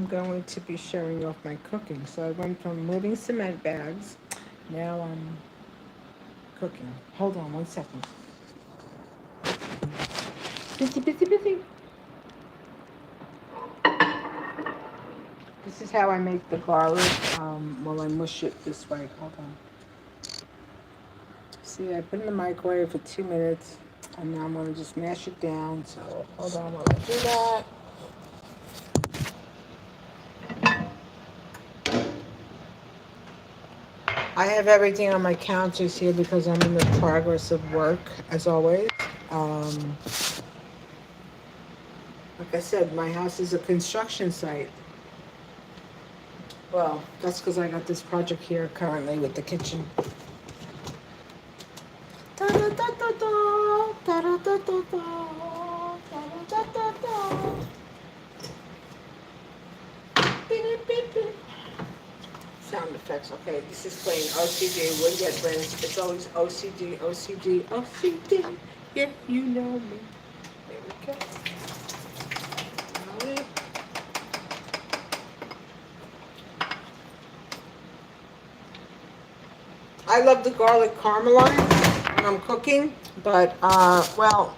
I'm going to be showing off my cooking. So I went from moving cement bags. Now I'm cooking. Hold on 1 second. Busy, busy, busy. This is how I make the garlic while I mush it this way. Hold on. See, I put it in the microwave for 2 minutes, and now I'm going to just mash it down. So hold on while I do that. I have everything on my counters here because I'm in the progress of work, as always. Um, like I said, my house is a construction site. Well, that's because I got this project here currently with the kitchen. Sound effects. Okay, this is playing OCD. We'll get Brandon. It's always OCD, OCD, OCD. Yeah, you know me. There we go. Alright. I love the garlic caramelized when I'm cooking, but well,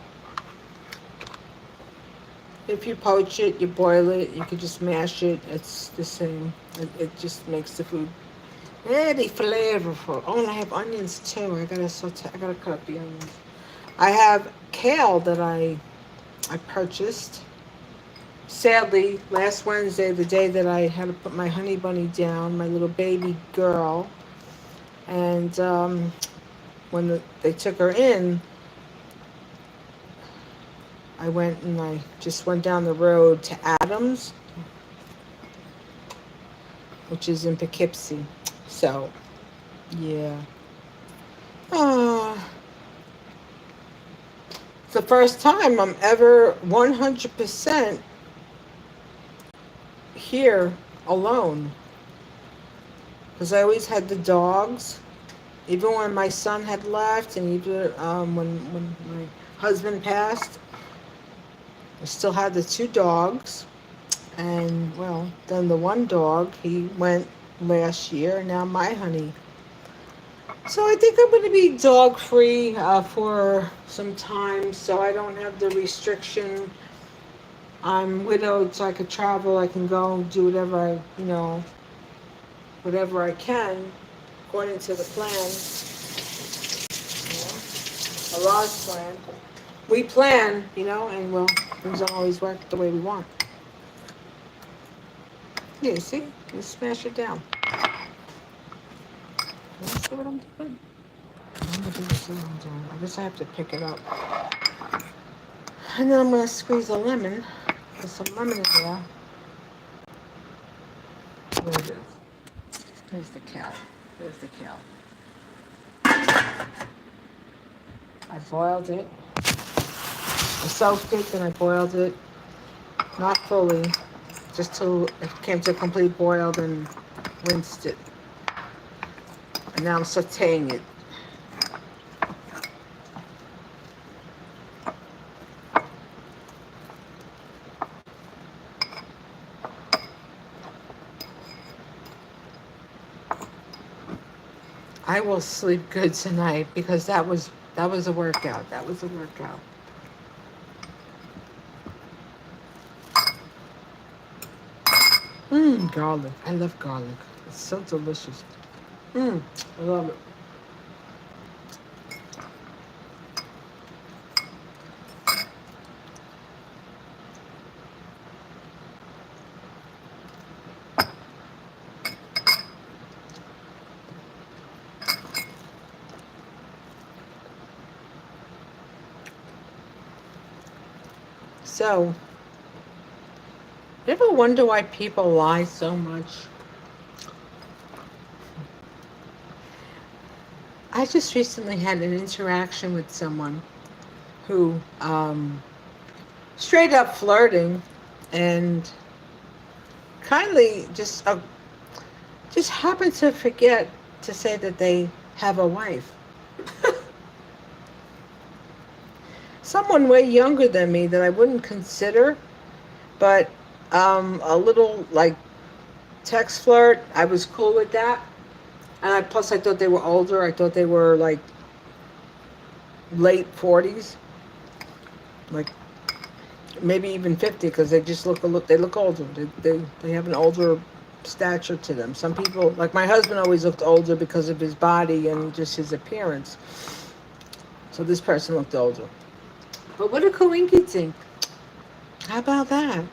if you poach it, you boil it, you could just mash it. It's the same. It just makes the food very flavorful. Oh, and I have onions too. I gotta saute. I gotta cut up the onions. I have kale that I purchased. Sadly, last Wednesday, the day that I had to put my honey bunny down, my little baby girl, and when they took her in, I went and I just went down the road to Adams, which is in Poughkeepsie. So, yeah. Uh, it's the first time I'm ever 100% here alone. Because I always had the dogs. Even when my son had left and even when my husband passed, I still had the two dogs. And, well, then the one dog, he went last year, and now my honey. So I think I'm going to be dog free for some time, so I don't have the restriction. I'm widowed, so I could travel. I can go and do whatever whatever I can, according to the plan. You know, Allah's plan. We plan, and well, things don't always work the way we want. Yeah, see, let's smash it down. Let's see what I'm doing. I'm gonna do this what I'm doing. I guess I have to pick it up. And then I'm going to squeeze a lemon. There's some lemon in there. Where it is. There's the cow. There's the cow. I boiled it. I soaked it, then I boiled it. Not fully. Just till it came to a complete boil, then rinsed it. And now I'm sauteing it. I will sleep good tonight because that was a workout. That was a workout. Garlic. I love garlic. It's so delicious. I love it. So, you ever wonder why people lie so much? I just recently had an interaction with someone who straight up flirting and kindly just happened to forget to say that they have a wife. Someone way younger than me that I wouldn't consider, but A little like text flirt. I was cool with that. And plus I thought they were older. I thought they were like late 40s, like maybe even 50, because they just look they look older. They have an older stature to them. Some people, like my husband, always looked older because of his body and just his appearance. So this person looked older. But what a coinky How about that?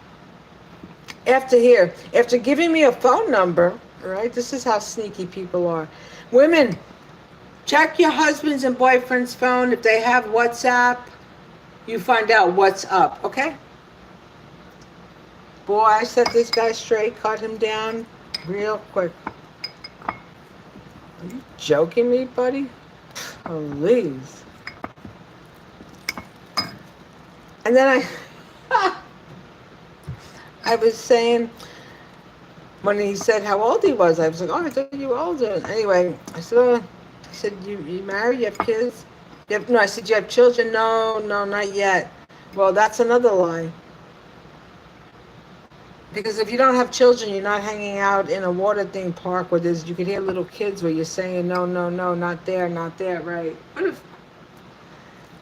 After giving me a phone number, right? This is how sneaky people are. Women, check your husband's and boyfriend's phone. If they have WhatsApp, you find out what's up, okay? Boy, I set this guy straight, cut him down real quick. Are you joking me, buddy? Please. And then I was saying, when he said how old he was, I was like, oh, I thought you were older. Anyway, I said, oh, he said, you married, you have kids? No, I said, you have children? No, not yet. Well, that's another lie. Because if you don't have children, you're not hanging out in a water theme park where you could hear little kids where you're saying, no, not there, right? What if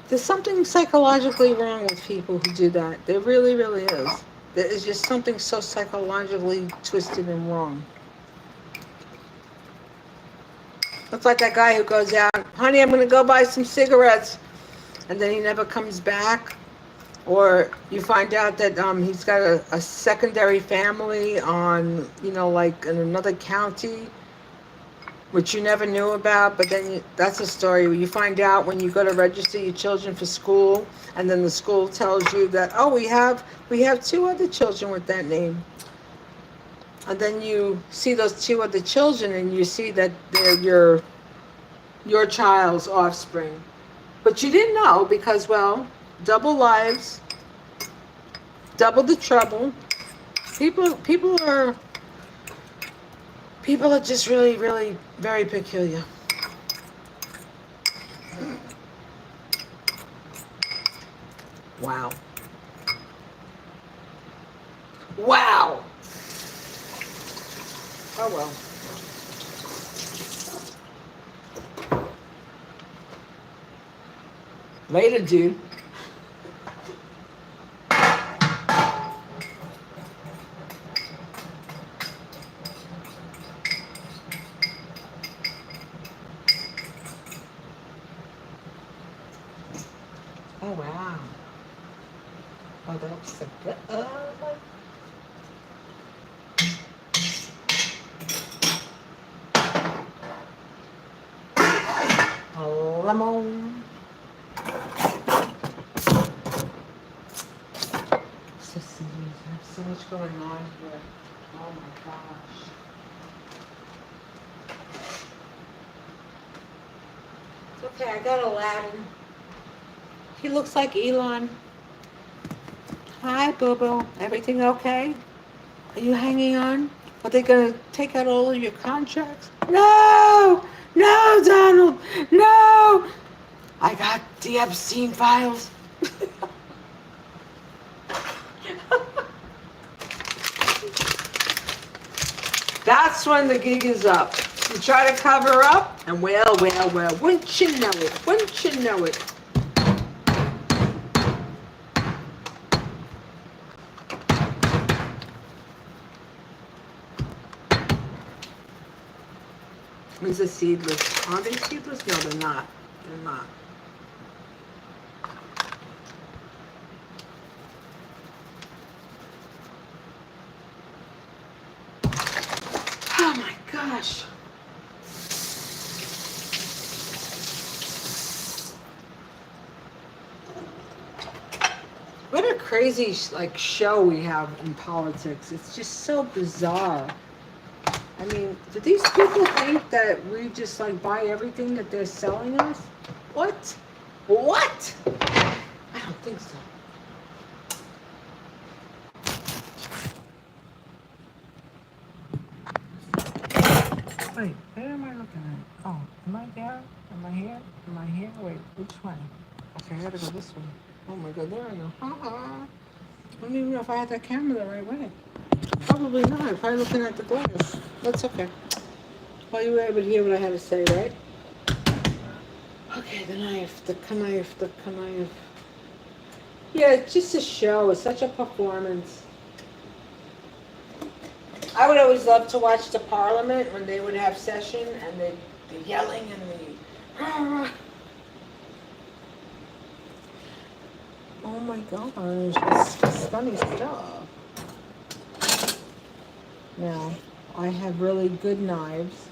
there's something psychologically wrong with people who do that? There really, really is. There is just something so psychologically twisted and wrong. Looks like that guy who goes out, honey, I'm going to go buy some cigarettes, and then he never comes back. Or you find out that he's got a secondary family on, like in another county, which you never knew about. But then that's a story where you find out when you go to register your children for school, and then the school tells you that, oh, we have 2 other children with that name. And then you see those 2 other children, and you see that they're your child's offspring. But you didn't know because, well, double lives, double the trouble. People are just really, really very peculiar. Wow. Wow. Oh well. Later, dude. Oh wow. Oh, that's so good. Lemon. So so much going on here. Oh my gosh. It's okay, I got Aladdin. He looks like Elon. Hi, Boo-Boo. Everything okay? Are you hanging on? Are they going to take out all of your contracts? No! No, Donald! No! I got the Epstein files. That's when the gig is up. You try to cover up, and well, wouldn't you know it? Wouldn't you know it? These are seedless. Are they seedless? No, they're not. They're not. Oh my gosh. What a crazy show we have in politics. It's just so bizarre. I mean, do these people think that we just buy everything that they're selling us? What? What? I don't think so. Wait, where am I looking at? Oh, am I there? Am I here? Am I here? Wait, which one? Okay, I gotta go this way. Oh my god, there I go. I don't even know if I had that camera the right way. Probably not. Probably looking at the glass. That's okay. Well, you were able to hear what I had to say, right? Okay, the knife, the knife. Yeah, it's just a show. It's such a performance. I would always love to watch the Parliament when they would have session and the yelling and the. Oh my gosh, it's funny stuff. Now, I have really good knives,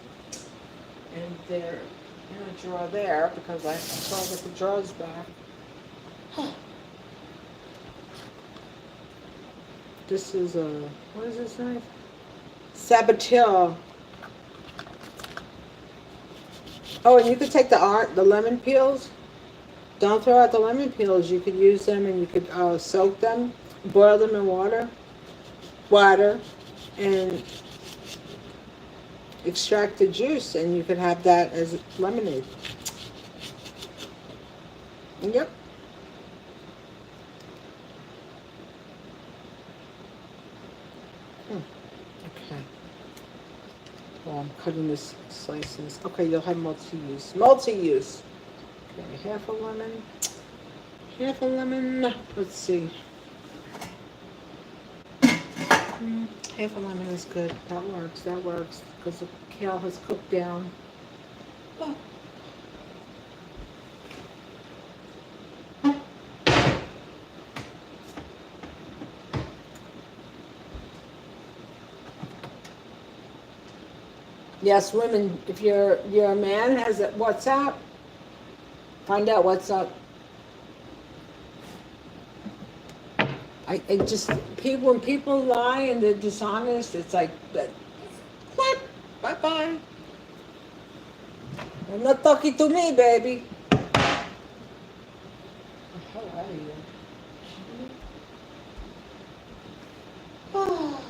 and they're in a drawer there because I saw that the drawers back. This is a, what is this knife? Saboteur. Oh, and you could take the lemon peels. Don't throw out the lemon peels. You could use them and you could soak them, boil them in water, and extract the juice, and you could have that as lemonade. Yep. Okay. Well, I'm cutting this slices. Okay, you'll have multi-use. Multi-use. Okay, half a lemon. Half a lemon. Let's see. Half a lemon is good. That works. That works. Because the kale has cooked down. Oh. Yes, women, if your man has a WhatsApp, find out what's up. I just people when people lie and they're dishonest, it's like that. What? Bye bye. You're not talking to me, baby. How are you? Oh,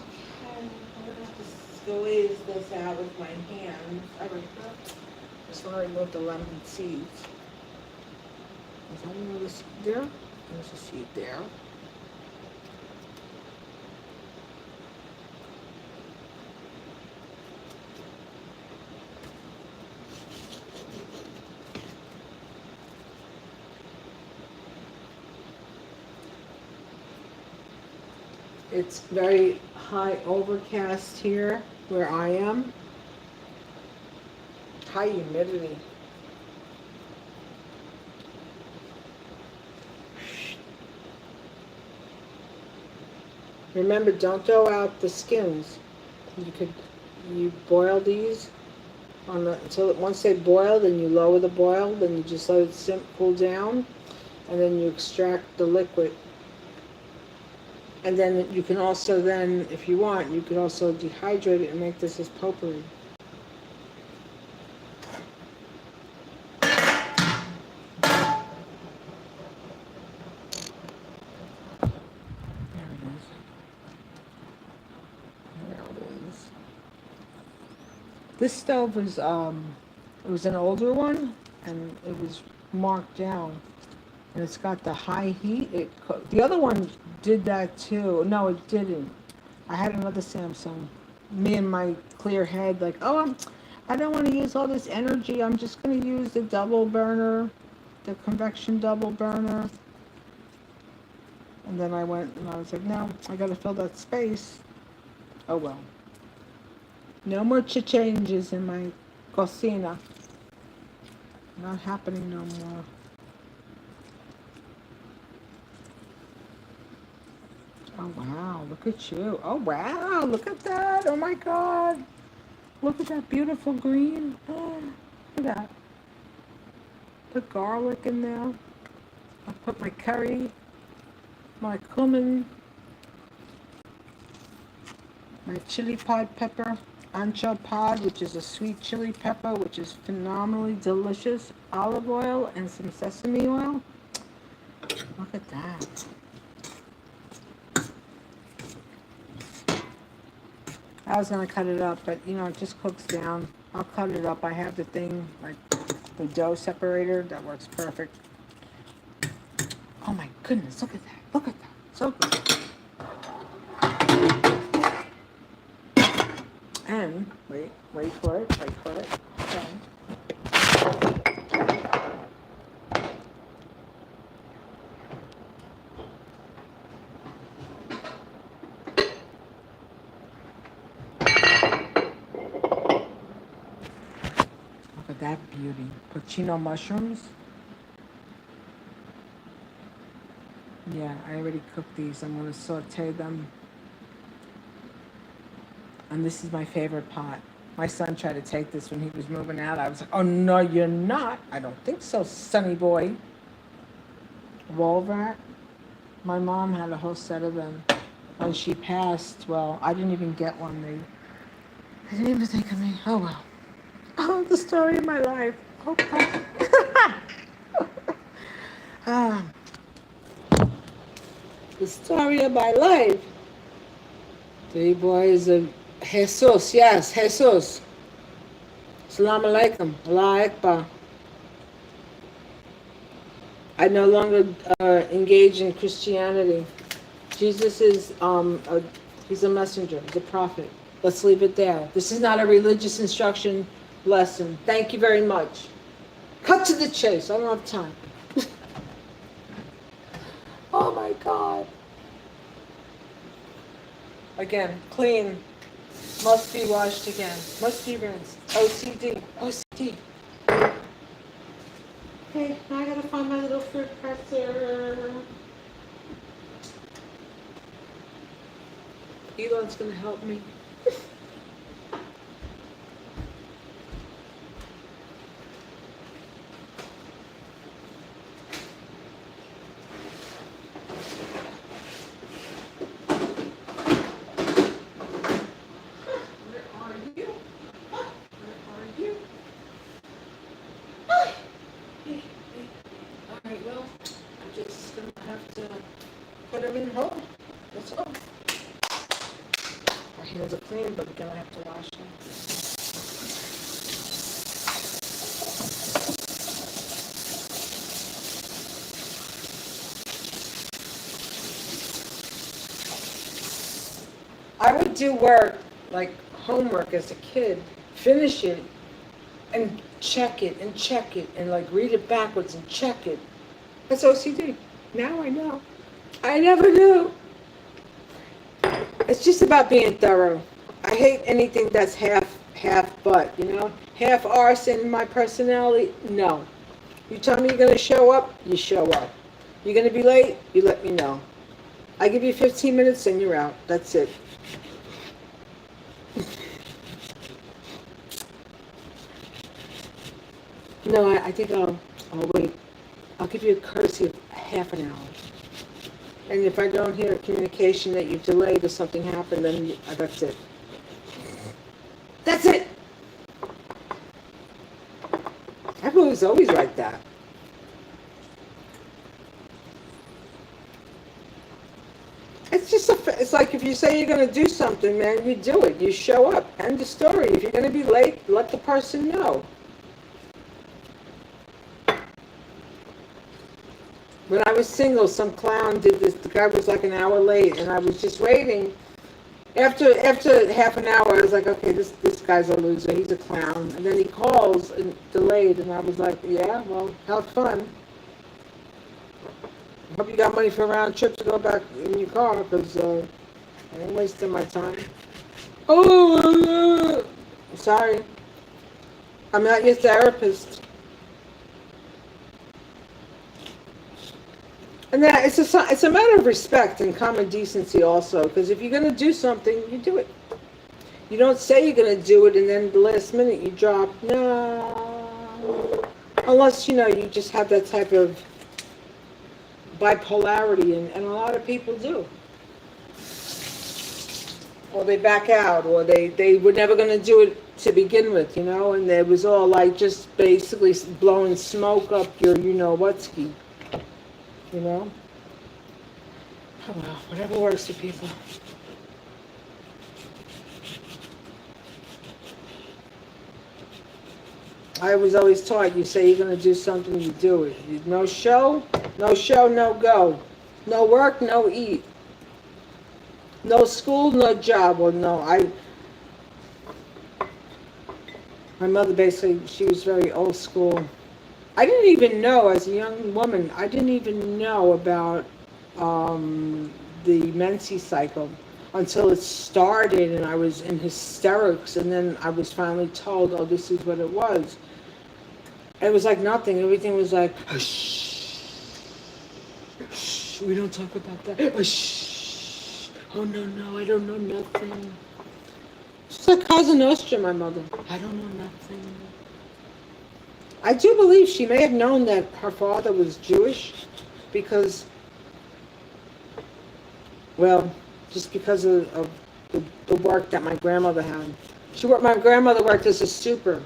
okay. I'm gonna have to squeeze this out with my hands. I just want to remove the lemon seeds. Is that another seed there? There's a seed there. It's very high overcast here where I am. High humidity. Remember, don't throw out the skins. You boil these until once they boil, then you lower the boil, then you just let it cool down, and then you extract the liquid. And then you can also then, if you want, you can also dehydrate it and make this as potpourri. This stove was it was an older one, and it was marked down, and it's got the high heat. The other one did that too. No, it didn't. I had another Samsung. Me and my clear head, like, oh, I don't want to use all this energy. I'm just going to use the double burner, the convection double burner. And then I went and I was like, no, I got to fill that space. Oh well. No more changes in my cocina. Not happening no more. Oh wow, look at you. Oh wow, look at that. Oh my god. Look at that beautiful green. Oh, look at that. Put garlic in there. I put my curry, my cumin, my chili pod pepper. Ancho pod, which is a sweet chili pepper, which is phenomenally delicious. Olive oil and some sesame oil. Look at that. I was going to cut it up, but you know, it just cooks down. I'll cut it up. I have the thing, like the dough separator, that works perfect. Oh my goodness, look at that. Look at that. So good. And, wait for it. Okay. Look at that beauty. Porcino mushrooms. Yeah, I already cooked these. I'm going to saute them. And this is my favorite pot. My son tried to take this when he was moving out. I was like, oh, no, you're not. I don't think so, sonny boy. Wolvac. My mom had a whole set of them. When she passed, well, I didn't even get one. They didn't even think of me. Oh, well. Oh, the story of my life. Okay. Ah, the story of my life. Three boys of Jesus. Yes, Jesus. Assalamu alaikum. Allah Akbar. I no longer engage in Christianity. Jesus is he's a messenger, he's a prophet. Let's leave it there. This is not a religious instruction lesson. Thank you very much. Cut to the chase. I don't have time. Oh my God. Again, clean. Must be washed again. Must be rinsed. OCD. OCD. Okay, now I gotta find my little fruit presser. Elon's gonna help me. Put them in home. That's all. Our hands are clean, but we're gonna have to wash them. I would do work, like homework as a kid, finish it, and check it, and like read it backwards and check it. That's OCD. Now I know. I never knew. It's just about being thorough. I hate anything that's half but, you know? Half arson, my personality, no. You tell me you're going to show up, you show up. You're going to be late, you let me know. I give you 15 minutes and you're out. That's it. No, I think I'll wait. I'll give you a courtesy of half an hour. And if I don't hear a communication that you've delayed or something happened, then that's it. That's it! Everyone's always like that. It's just it's like if you say you're going to do something, man, you do it. You show up. End of story. If you're going to be late, let the person know. When I was single, some clown did this. The guy was like an hour late, and I was just waiting. After half an hour, I was like, okay, this guy's a loser. He's a clown. And then he calls and delayed, and I was like, yeah, well, have fun. Hope you got money for a round trip to go back in your car, because I ain't wasting my time. Oh, sorry. I'm not your therapist. And that it's a matter of respect and common decency also, because if you're going to do something, you do it. You don't say you're going to do it and then the last minute you drop, no. Unless, you just have that type of bipolarity, and a lot of people do. Or they back out, or they were never going to do it to begin with, and it was all like just basically blowing smoke up your you-know-what-ski. Oh well, whatever works for people. I was always taught, you say you're going to do something, you do it. No show, no go. No work, no eat. No school, no job. Well, no, My mother basically, she was very old school. I didn't even know, as a young woman, I didn't even know about the menses cycle until it started, and I was in hysterics, and then I was finally told, oh, this is what it was. It was like nothing. Everything was like, shh, shh, we don't talk about that. Shh. Oh, no, no, I don't know nothing. She's like Cosa Nostra, my mother. I don't know nothing. I do believe she may have known that her father was Jewish because, well, just because of the work that my grandmother had. My grandmother worked as a super.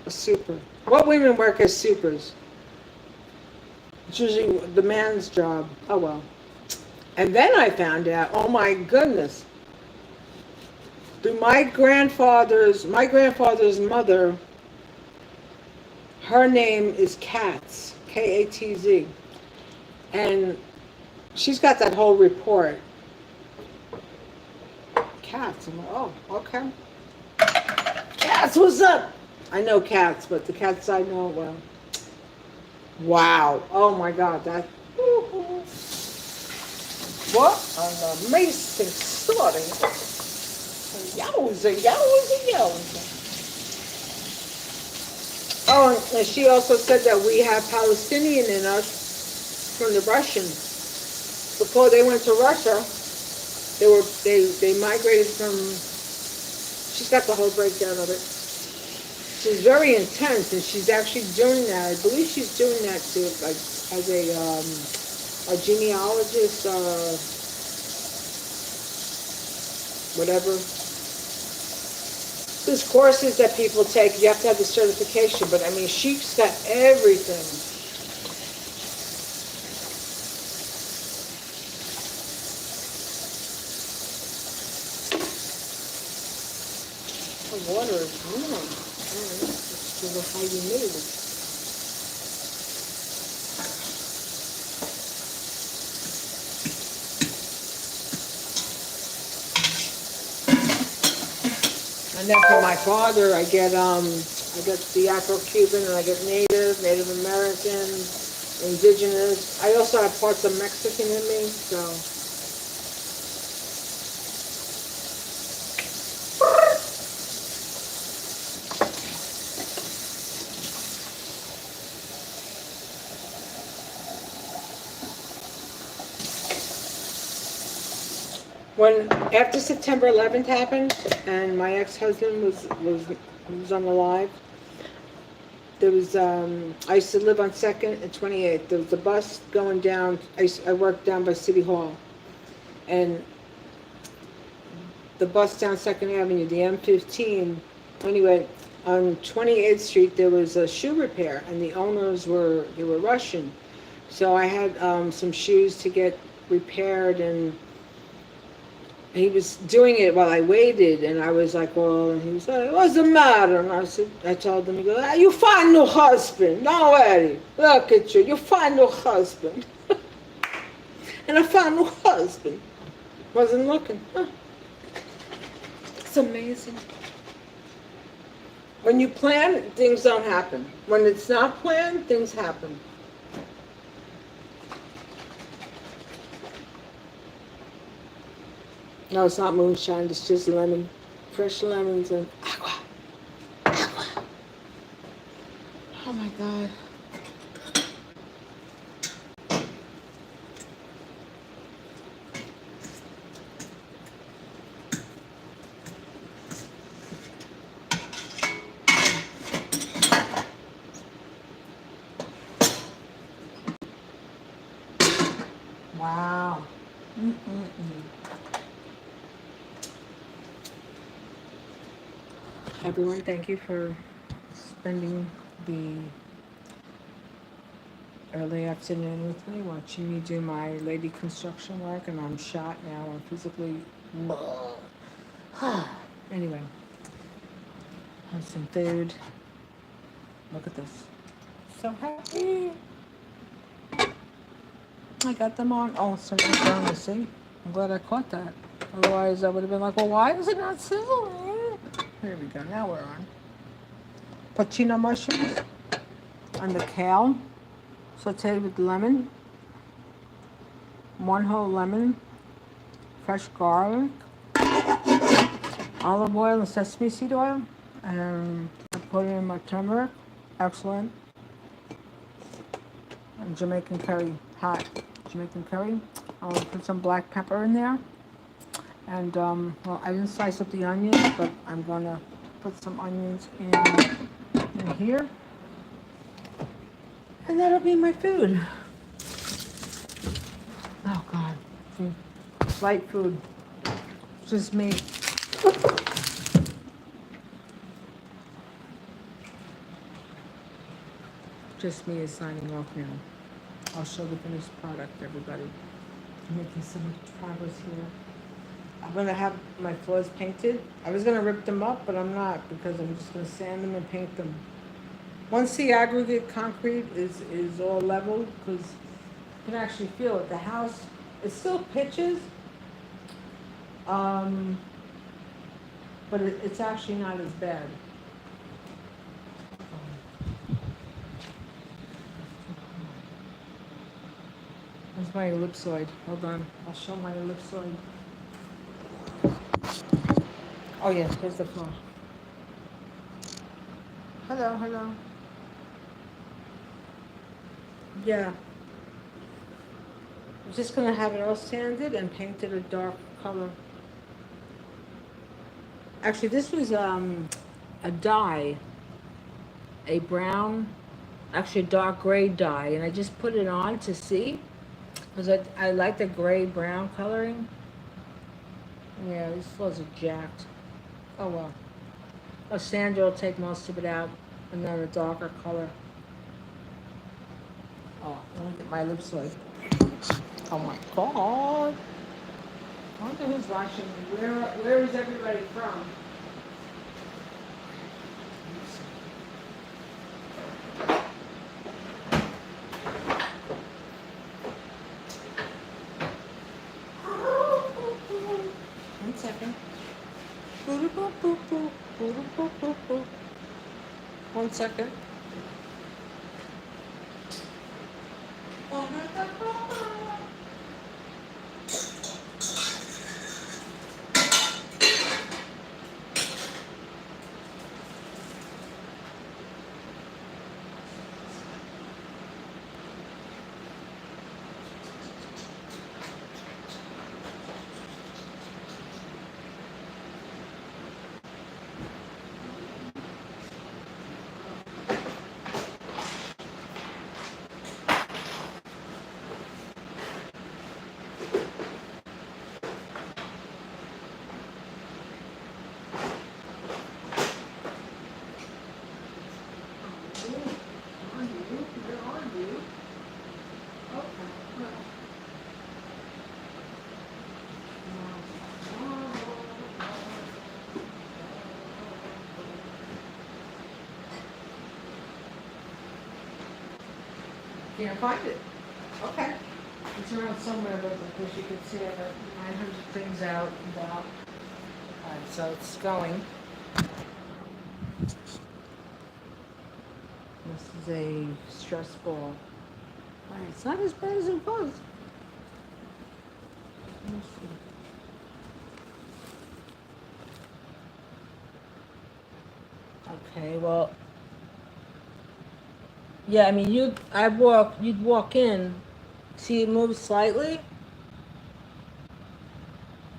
A super. What women work as supers? It's usually the man's job. Oh well. And then I found out, oh my goodness, through my grandfather's mother, her name is Katz, Katz, and she's got that whole report. Katz, I'm like, oh, okay. Katz, what's up? I know cats, but the cats I know well. Wow. Oh my God, that. What an amazing story. Yowza, yowza, yowza. Oh, and she also said that we have Palestinian in us from the Russians. Before they went to Russia, they migrated from. She's got the whole breakdown of it. She's very intense, and she's actually doing that. I believe she's doing that too, like as a genealogist, whatever. There's courses that people take. You have to have the certification, but I mean, she's got everything. The water is warm. It's to the high humidity. And then for my father, I get the Afro-Cuban, and I get Native American, indigenous. I also have parts of Mexican in me, so. When after September 11th happened, and my ex-husband was unalive, there was I used to live on 2nd and 28th. There was a bus going down. I worked down by City Hall, and the bus down 2nd Avenue, the M15. Anyway, on 28th Street there was a shoe repair, and the owners were Russian, so I had some shoes to get repaired, and he was doing it while I waited, and I was like, well, and he was like, what's the matter? And I told him, he goes, you find no husband, don't worry, look at you find no husband. And I found no husband. Wasn't looking. Huh. It's amazing. When you plan, things don't happen. When it's not planned, things happen. No, it's not moonshine, it's just lemon. Fresh lemons and agua. Agua. Oh my God. Wow. Everyone, thank you for spending the early afternoon with me, watching me do my lady construction work, and I'm shot now. I'm physically. Anyway, have some food. Look at this. So happy. I got them on. Oh, something's wrong with see. I'm glad I caught that. Otherwise, I would have been like, well, why is it not sizzling? Here we go. Now we're on. Porcino mushrooms and the kale, sauteed with lemon, 1 whole lemon, fresh garlic, olive oil and sesame seed oil, and I put in my turmeric, excellent, and Jamaican curry, hot Jamaican curry. I'll put some black pepper in there, and well, I didn't slice up the onions, but I'm gonna put some onions in here, and that'll be my food. Oh God, light food, just me. Just me is signing off now. I'll show the finished product, everybody. I'm making so much progress here. I'm gonna have my floors painted. I was gonna rip them up, but I'm not, because I'm just gonna sand them and paint them. Once the aggregate concrete is all leveled, because you can actually feel it. The house, it still pitches, but it's actually not as bad. Where's my ellipsoid? Hold on, I'll show my ellipsoid. Oh yes, here's the floor. Hello, hello. Yeah. I'm just gonna have it all sanded and painted a dark color. Actually, this was a dye, a brown, actually a dark gray dye, and I just put it on to see, because I like the gray brown coloring. Yeah, these floors are jacked. Oh well. A sander will take most of it out, and then a darker color. Oh, let me get my ellipsoid. Oh my God. I wonder who's watching me. Where is everybody from? 1 second. 1 second. Can't find it. Okay. It's around somewhere, but because you can see I got 900 things out and about. Alright, so it's going. This is a stress ball. Alright, it's not as bad as it was. Let me see. Okay, well, yeah, I mean, you'd walk in, see it moves slightly.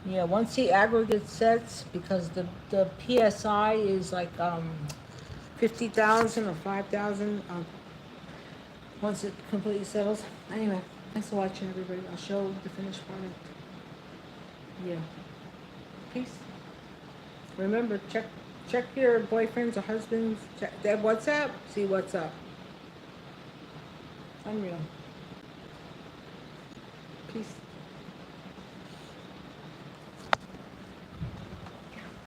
Yeah, once the aggregate sets, because the PSI is like 50,000 or 5,000. Once it completely settles. Anyway, thanks for watching, everybody. I'll show the finished product. Yeah. Peace. Remember, check your boyfriends or husbands. Check their WhatsApp. See what's up. Unreal. Peace.